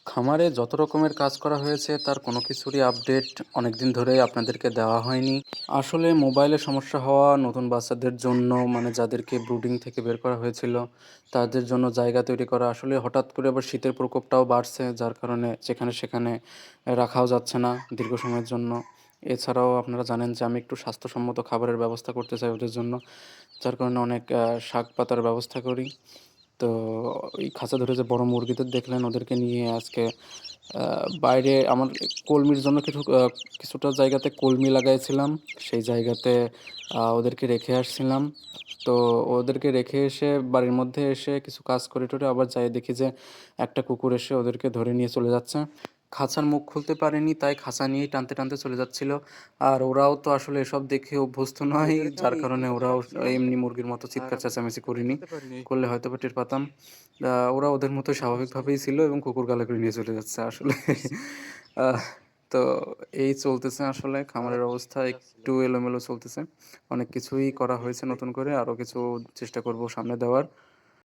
খামারে যত রকমের কাজ করা হয়েছে তার কোনো কিছুরই আপডেট অনেকদিন ধরেই আপনাদেরকে দেওয়া হয়নি। আসলে মোবাইলে সমস্যা হওয়া নতুন বাচ্চাদের জন্য মানে যাদেরকে ব্রুডিং থেকে বের করা হয়েছিল, তাদের জন্য জায়গা তৈরি করা। আসলে হঠাৎ করে আবার শীতের প্রকোপটাও বাড়ছে, যার কারণে যেখানে সেখানে রাখাও যাচ্ছে না দীর্ঘ সময়ের জন্য। এছাড়াও আপনারা জানেন যে আমি একটু স্বাস্থ্যসম্মত খাবারের ব্যবস্থা করতে চাই ওদের জন্য। যার কারণে অনেক শাক-পাতার ব্যবস্থা করি। তো ওই খাঁচা ধরে যে বড় মুরগিদের দেখলেন ওদেরকে নিয়ে আজকে আ বাইরে আমার কলমির জন্য কিছুটা জায়গাতে কলমি লাগাইছিলাম। সেই জায়গাতে ওদেরকে রেখে আসছিলাম। তো ওদেরকে রেখে এসে বাড়ির মধ্যে এসে কিছু কাজ করে টরে আবার যাই দেখি যে একটা কুকুর এসে ওদেরকে ধরে নিয়ে চলে যাচ্ছে। খাঁচার মুখ খুলতে পারেনি তাই খাঁচা নিয়েই টানতে, টানতে চলে যাচ্ছিল। আর ওরাও তো আসলে এসব দেখে অভ্যস্ত নয়। এদেরকে যার আমি কারণে চিনতে ওরাও পারছি না। এমনি মুরগির মতো আর চিৎকার আমি চেঁচামেচি ঠিকমতো করিনি। বুঝতে পারিনি করলে হয়তোবা টের পাতাম। ওরা ওদের মতো স্বাভাবিকভাবেই ছিল এবং কুকুর গালে করে নিয়ে চলে যাচ্ছে আসলে। বুঝতে পারছি। আহ তো এই চলতেছে আসলে আর খামারের অবস্থা একটু এলোমেলো চলতেছে। অনেক কিছুই করা হয়েছে নতুন করে। আরো কিছু চেষ্টা করব সামনে দেওয়ার।